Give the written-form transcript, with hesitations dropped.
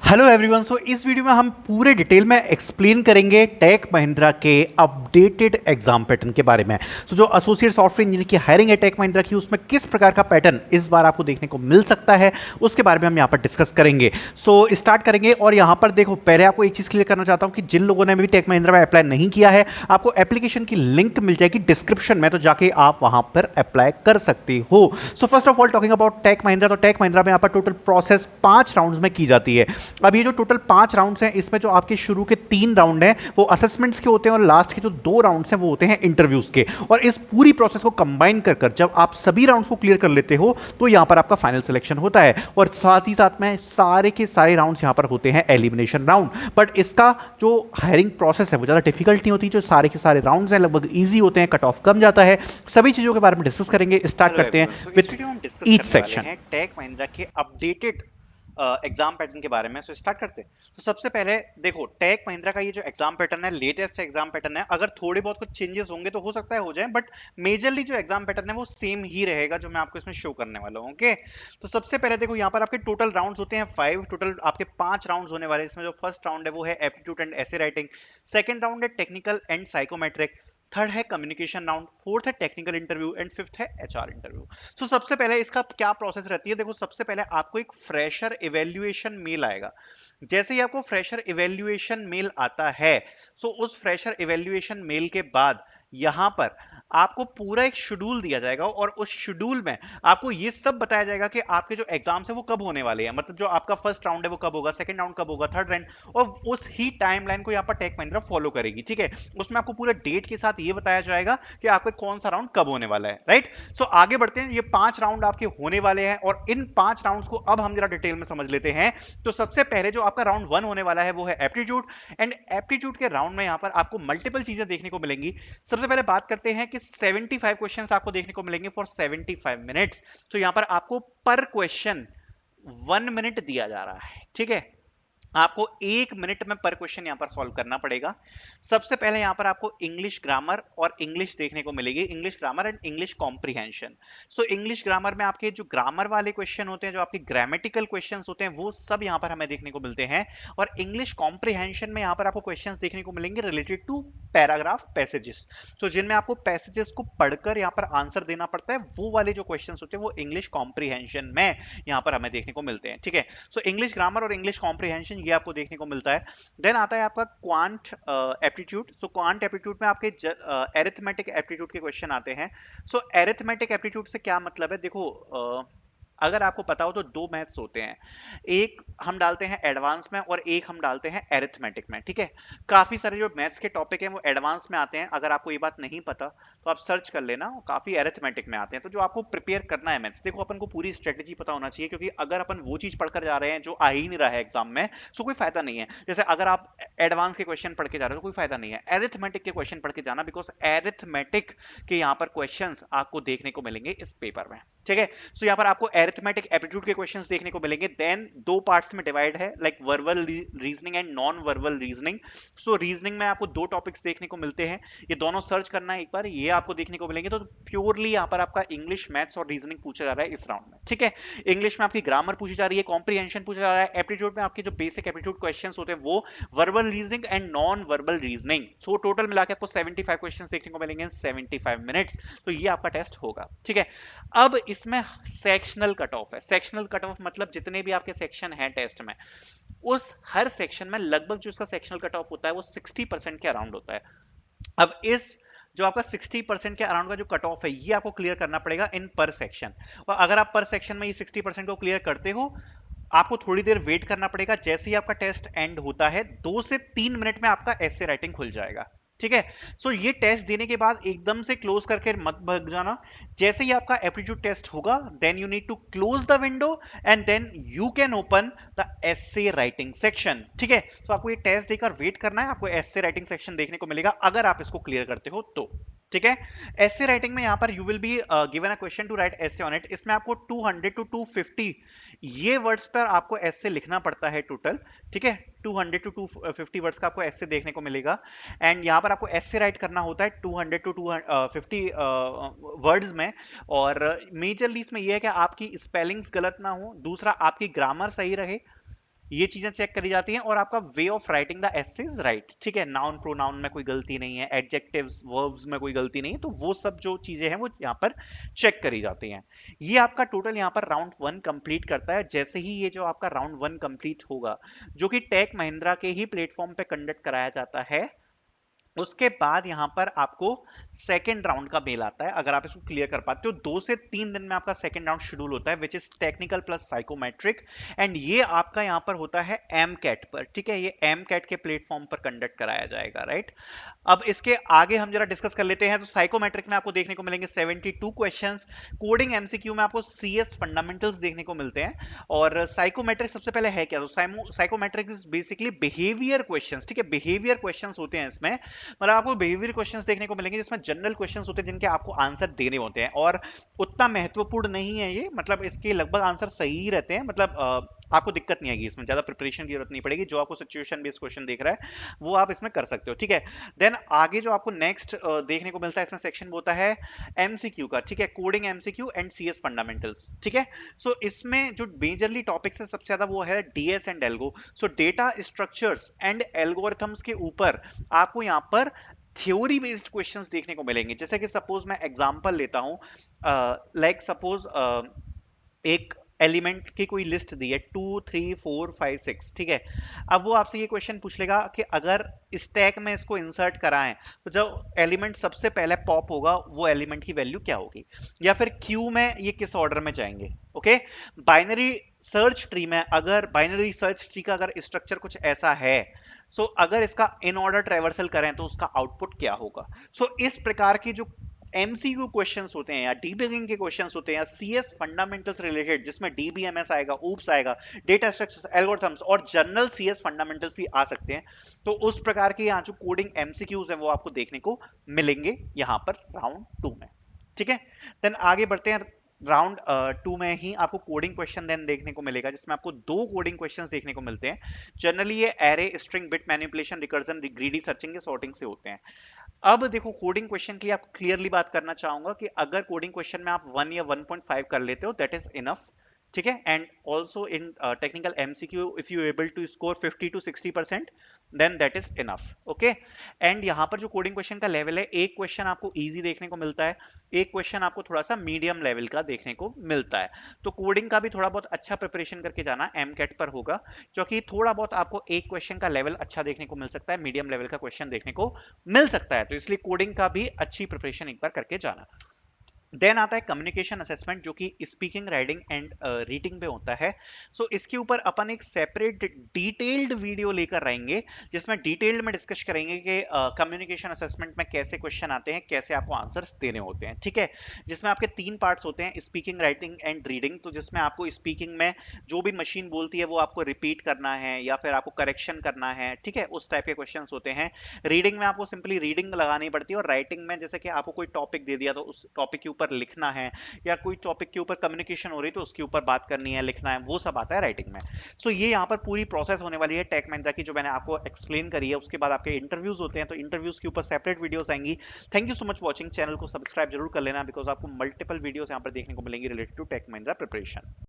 Hello everyone. सो इस video में हम पूरे डिटेल में एक्सप्लेन करेंगे टेक महिंद्रा के अपडेटेड एग्जाम पैटर्न के बारे में। जो एसोसिएट सॉफ्टवेयर इंजीनियर की हायरिंग है टेक महिंद्रा की, उसमें किस प्रकार का पैटर्न इस बार आपको देखने को मिल सकता है उसके बारे में हम यहाँ पर डिस्कस करेंगे। स्टार्ट करेंगे। और यहाँ पर देखो, पहले आपको एक चीज़ क्लियर करना चाहता हूँ कि जिन लोगों ने भी टेक महिंद्रा में अप्लाई नहीं किया है, आपको एप्लीकेशन की लिंक मिल जाएगी डिस्क्रिप्शन में, तो जाके आप वहाँ पर अप्लाई कर सकते हो। First of all talking about tech Mahindra, तो टेक महिंद्रा में यहाँ पर टोटल प्रोसेस 5 राउंड्स में की जाती है। अब ये जो टोटल 5 राउंड्स हैं, इसमें जो आपके शुरू के 3 राउंड हैं वो असेसमेंट्स के होते हैं और लास्ट के जो 2 राउंड्स हैं वो होते हैं इंटरव्यूज के। और इस पूरी प्रोसेस को कंबाइन कर कर जब आप सभी राउंड्स को क्लियर कर लेते हो तो यहां पर आपका फाइनल सिलेक्शन होता है। और साथ ही साथ में सारे के सारे राउंड्स यहां पर होते हैं एलिमिनेशन राउंड। बट इसका जो हायरिंग प्रोसेस है वो ज़्यादा डिफिकल्ट नहीं होती, जो सारे के सारे राउंड्स हैं लगभग ईजी होते हैं, कट ऑफ कम जाता है। सभी चीज़ों के बारे में डिस्कस करेंगे। स्टार्ट करते हैं with each section. Tech Mahindra के अपडेटेड एग्जाम पैटर्न के बारे में। स्टार्ट करते हैं। तो सबसे पहले देखो, टेक महिंद्रा का ये जो एग्जाम पैटर्न है, लेटेस्ट एग्जाम पैटर्न है। अगर थोड़े बहुत कुछ चेंजेस होंगे तो हो सकता है हो जाए, बट मेजरली जो एग्जाम पैटर्न है वो सेम ही रहेगा जो मैं आपको इसमें शो करने वाला हूँ। ओके, तो सबसे पहले देखो, यहाँ पर आपके टोटल राउंड्स होते हैं 5। टोटल आपके 5 राउंड्स होने वाले हैं। इसमें जो फर्स्ट राउंड है वो है aptitude and essay writing, second round है टेक्निकल एंड साइकोमेट्रिक, थर्ड है कम्युनिकेशन राउंड, फोर्थ है टेक्निकल इंटरव्यू एंड फिफ्थ है एचआर इंटरव्यू। सबसे पहले इसका क्या प्रोसेस रहती है, देखो सबसे पहले आपको एक फ्रेशर इवेल्युएशन मेल आएगा। जैसे ही आपको फ्रेशर इवेल्युएशन मेल आता है, उस फ्रेशर इवेल्युएशन मेल के बाद यहां पर आपको पूरा एक शेड्यूल दिया जाएगा और उस शेड्यूल में आपको ये सब बताया जाएगा कि आपके जो एग्जाम्स है वो कब होने वाले हैं। मतलब जो आपका फर्स्ट राउंड है वो कब होगा, सेकंड राउंड कब होगा, थर्ड राउंड, और उस ही टाइमलाइन को यहाँ पर टेक महिंद्रा फॉलो करेगी। ठीक है, उसमें आपको पूरा डेट के साथ ये बताया जाएगा कि आपका कौन सा राउंड कब होने वाला है। राइट, आगे बढ़ते हैं। ये 5 राउंड आपके होने वाले हैं और इन 5 राउंड्स को अब हम जरा डिटेल में समझ लेते हैं। तो सबसे पहले जो आपका राउंड 1 होने वाला है वो है एप्टीट्यूड। एंड एप्टीट्यूड के राउंड में यहाँ पर आपको मल्टीपल चीजें देखने को मिलेंगी। सबसे पहले बात करते हैं कि 75 क्वेश्चंस आपको देखने को मिलेंगे फॉर 75 मिनट्स। तो यहां पर आपको पर क्वेश्चन 1 मिनट दिया जा रहा है। ठीक है, आपको 1 मिनट में पर क्वेश्चन यहां पर सॉल्व करना पड़ेगा। सबसे पहले यहां पर आपको इंग्लिश ग्रामर और इंग्लिश देखने को मिलेगी, English grammar and English comprehension. English grammar में आपके जो ग्रामर वाले क्वेश्चन होते हैं, जो आपके ग्रामेटिकल क्वेश्चंस होते हैं, वो सब यहां पर हमें देखने को मिलते हैं। और इंग्लिश कॉम्प्रिहेंशन में यहां पर आपको क्वेश्चंस देखने को मिलेंगे रिलेटेड टू पैराग्राफ पैसेजेस। जिनमें आपको पैसेजेस को पढ़कर यहां पर आंसर देना पड़ता है, वो वाले जो क्वेश्चंस होते हैं वो इंग्लिश कॉम्प्रिहेंशन में यहां पर हमें देखने को मिलते हैं। ठीक है, इंग्लिश ग्रामर और इंग्लिश कॉम्प्रिहेंशन ये आपको देखने को मिलता है। देन आता है आपका क्वांट एप्टीट्यूड। क्वांट एप्टीट्यूड में आपके एरिथमेटिक एप्टीट्यूड के क्वेश्चन आते हैं। एरिथमेटिक एप्टीट्यूड से क्या मतलब है, देखो अगर आपको पता हो तो 2 मैथ्स होते हैं, एक हम डालते हैं एडवांस में और एक हम डालते हैं एरिथमेटिक में। ठीक है, काफी सारे जो मैथ्स के टॉपिक हैं वो एडवांस में आते हैं। अगर आपको ये बात नहीं पता तो आप सर्च कर लेना, काफी एरिथमेटिक में आते हैं। तो जो आपको प्रिपेयर करना है मैथ्स, देखो अपन को पूरी स्ट्रेटेजी पता होना चाहिए, क्योंकि अगर अपन वो चीज पढ़कर जा रहे हैं जो आ ही नहीं रहा है एग्जाम में, कोई फायदा नहीं है। जैसे अगर आप एडवांस के क्वेश्चन पढ़ के जा रहे हो तो कोई फायदा नहीं है, एरिथमेटिक के क्वेश्चन पढ़ के जाना, बिकॉज एरिथमेटिक के यहाँ पर क्वेश्चन आपको देखने को मिलेंगे इस पेपर में। ठीक है, यहाँ पर आपको एरिथमेटिक एप्टीट्यूड के क्वेश्चंस देखने को मिलेंगे। देन 2 पार्ट्स में डिवाइड है, like verbal reasoning and non verbal reasoning. Reasoning में आपको 2 टॉपिक्स देखने को मिलते हैं, ये दोनों सर्च करना है एक बार, ये आपको देखने को मिलेंगे। तो प्योरली यहाँ पर आपका इंग्लिश, मैथ्स और रीजनिंग पूछा जा रहा है इस राउंड में। ठीक है, इंग्लिश में आपकी ग्रामर पूछी जा रही है, कॉम्प्रिहेंशन पूछा जा रहा है। एप्टीट्यूड में आपके जो बेसिक एप्टीट्यूड क्वेश्चंस होते हैं वो verbal reasoning and non verbal reasoning. Total मिला के आपको 75 क्वेश्चंस देखने को मिलेंगे इन 75 मिनट्स। तो ये आपका टेस्ट होगा। ठीक है, अब इसमें सेक्शनल कट ऑफ है। सेक्शनल कट ऑफ मतलब जितने भी आपके सेक्शन हैं टेस्ट में, उस हर सेक्शन में लगभग जो इसका सेक्शनल कट ऑफ होता है वो 60% के अराउंड होता है। अब इस जो आपका 60% के अराउंड का जो कट ऑफ है, ये आपको क्लियर करना पड़ेगा इन पर सेक्शन। और अगर आप पर सेक्शन में ये 60% को क्लियर करते हो, आपको थोड़ी देर वेट करना पड़ेगा। जैसे ही आपका टेस्ट एंड होता है, 2 से 3 मिनट में आपका एसे राइटिंग खुल जाएगा। ठीक है, ये टेस्ट देने के बाद एकदम से क्लोज करके मत भाग जाना। जैसे ही आपका एप्टीट्यूड टेस्ट होगा, then you need to close the window and then you can open the essay writing section. ठीक है, आपको ये टेस्ट देकर वेट करना है, आपको एसे राइटिंग सेक्शन देखने को मिलेगा अगर आप इसको क्लियर करते हो तो। ठीक है, एसे राइटिंग में यहां पर you will be given a question to write essay on it. इसमें आपको 200 टू 250 ये वर्ड्स पर आपको एसे लिखना पड़ता है टोटल। ठीक है, 200 टू 250 वर्ड्स का आपको एसे देखने को मिलेगा। एंड यहाँ पर आपको एसे राइट करना होता है 200 टू 250 वर्ड्स में। और मेजरली इसमें यह है कि आपकी स्पेलिंग्स गलत ना हो, दूसरा आपकी ग्रामर सही रहे, ये चीजें चेक करी जाती हैं, और आपका way of writing the essay is right, ठीक है, नाउन प्रोनाउन में कोई गलती नहीं है, एडजेक्टिव्स वर्ब्स में कोई गलती नहीं है, तो वो सब जो चीजें हैं वो यहाँ पर चेक करी जाती हैं। ये आपका टोटल यहाँ पर राउंड 1 कंप्लीट करता है। जैसे ही ये जो आपका राउंड 1 कंप्लीट होगा, जो कि टेक महिंद्रा के ही प्लेटफॉर्म पे कंडक्ट कराया जाता है, उसके बाद यहां पर आपको सेकेंड राउंड का मेल आता है। अगर आप इसको क्लियर कर पाते हो, 2 से 3 दिन में आपका सेकेंड राउंड शेड्यूल होता है, which is technical plus psychometric, and ये आपका यहां पर होता है एम कैट पर, ठीक है, ये एम कैट के प्लेटफॉर्म पर कंडक्ट कराया जाएगा, राइट। अब इसके आगे हम जरा डिस्कस कर लेते हैं। तो साइकोमेट्रिक में आपको देखने को मिलेंगे 72 क्वेश्चंस, कोडिंग एमसीक्यू में आपको सीएस फंडामेंटल्स देखने को मिलते हैं, और साइकोमेट्रिक सबसे पहले है क्या, तो psychometric is basically behaviour questions, ठीक है, बिहेवियर क्वेश्चंस होते हैं इसमें। मतलब आपको बिहेवियर क्वेश्चंस देखने को मिलेंगे जिसमें जनरल क्वेश्चंस होते हैं जिनके आपको आंसर देने होते हैं, और उतना महत्वपूर्ण नहीं है ये, मतलब इसके लगभग आंसर सही ही रहते हैं, मतलब आपको दिक्कत नहीं आएगी इसमें, ज्यादा प्रिपरेशन की जरूरत नहीं पड़ेगी। जो आपको सिचुएशन बेस्ड क्वेश्चन देख रहा है वो आप इसमें कर सकते हो, ठीक है। देन आगे जो आपको नेक्स्ट देखने को मिलता है इसमें सेक्शन होता है एमसीक्यू का, ठीक है, coding MCQ and CS fundamentals, ठीक है। सो इसमें जो मेजरली टॉपिक्स है सबसे ज्यादा वो है DS and algo, so data structures and algorithms के ऊपर आपको यहाँ पर थ्योरी बेस्ड क्वेश्चंस देखने को मिलेंगे। जैसे कि सपोज मैं एग्जांपल लेता हूं, लाइक सपोज एक एलिमेंट की कोई लिस्ट दी है 2 3 4 5 6, ठीक है। अब वो आपसे ये क्वेश्चन पूछ लेगा कि अगर स्टैक में इसको इंसर्ट कराएं तो जो एलिमेंट सबसे पहले पॉप होगा वो एलिमेंट की वैल्यू क्या होगी, या फिर क्यू में ये किस ऑर्डर में जाएंगे, ओके। बाइनरी सर्च ट्री में, अगर बाइनरी सर्च ट्री का अगर स्ट्रक्चर कुछ ऐसा है, सो अगर इसका इन ऑर्डर ट्रेवर्सल करें तो उसका आउटपुट क्या होगा। सो इस प्रकार की जो एमसीक्यू क्वेश्चंस होते हैं या डीबगिंग के क्वेश्चंस होते हैं या सीएस फंडामेंटल्स रिलेटेड, जिसमें डीबीएमएस आएगा, ऊप्स आएगा, डेटा स्ट्रक्चर्स, एल्गोरिथम्स और जनरल सीएस फंडामेंटल्स भी आ सकते हैं, तो उस प्रकार के यहाँ जो कोडिंग एमसीक्यूज हैं वो आपको देखने को मिलेंगे यहाँ पर राउंड 2 में, ठीक है। देन आगे बढ़ते हैं, राउंड 2 में ही आपको कोडिंग क्वेश्चन देन देखने को मिलेगा, जिसमें आपको 2 कोडिंग क्वेश्चंस देखने को मिलते हैं। जनरली ये array, string, bit manipulation, recursion, greedy searching या सॉर्टिंग से होते हैं। अब देखो कोडिंग क्वेश्चन की आपको क्लियरली बात करना चाहूंगा कि अगर कोडिंग क्वेश्चन में आप 1 या 1.5 कर लेते हो दैट इज इनफ, ठीक है। And also in technical MCQ if you able to score 50 to 60% then that is enough, okay. And यहाँ पर जो कोडिंग क्वेश्चन का लेवल है, एक क्वेश्चन आपको इजी देखने को मिलता है, एक क्वेश्चन आपको थोड़ा सा मीडियम लेवल का देखने को मिलता है। तो कोडिंग का भी थोड़ा बहुत अच्छा प्रिपरेशन करके जाना एम कैट पर होगा, क्योंकि थोड़ा बहुत आपको एक क्वेश्चन का लेवल अच्छा देखने को मिल सकता है, मीडियम लेवल का क्वेश्चन देखने को मिल सकता है, तो इसलिए कोडिंग का भी अच्छी प्रिपरेशन एक बार करके जाना। देन आता है कम्युनिकेशन असेसमेंट, जो कि स्पीकिंग, राइटिंग एंड रीडिंग पे होता है। सो इसके ऊपर अपन एक सेपरेट डिटेल्ड वीडियो लेकर रहेंगे, जिसमें डिटेल्ड में डिस्कस करेंगे कि कम्युनिकेशन असेसमेंट में कैसे क्वेश्चन आते हैं, कैसे आपको आंसर्स देने होते हैं, ठीक है। जिसमें आपके 3 पार्ट्स होते हैं, स्पीकिंग, राइटिंग एंड रीडिंग। तो जिसमें आपको स्पीकिंग में जो भी मशीन बोलती है वो आपको रिपीट करना है या फिर आपको करेक्शन करना है, ठीक है, उस टाइप के क्वेश्चन होते हैं। रीडिंग में आपको सिंपली रीडिंग लगानी पड़ती है, और राइटिंग में जैसे कि आपको कोई टॉपिक दे दिया तो उस टॉपिक के ऊपर लिखना है, या कोई टॉपिक के ऊपर कम्युनिकेशन हो रही तो उसके ऊपर बात करनी है, लिखना है, वो सब आता है राइटिंग में। सो ये यहाँ पर पूरी प्रोसेस होने वाली है टेक महिंद्रा की, जो मैंने आपको एक्सप्लेन करी है। उसके बाद आपके इंटरव्यूज होते हैं, तो इंटरव्यूज के ऊपर सेपरेट वीडियोस आएंगी। Thank you so much watching, channel को सब्सक्राइब जरूर कर लेना, बिकॉज आपको मल्टीपल वीडियोस यहाँ पर देखने को मिलेंगी related to Tech Mahindra preparation.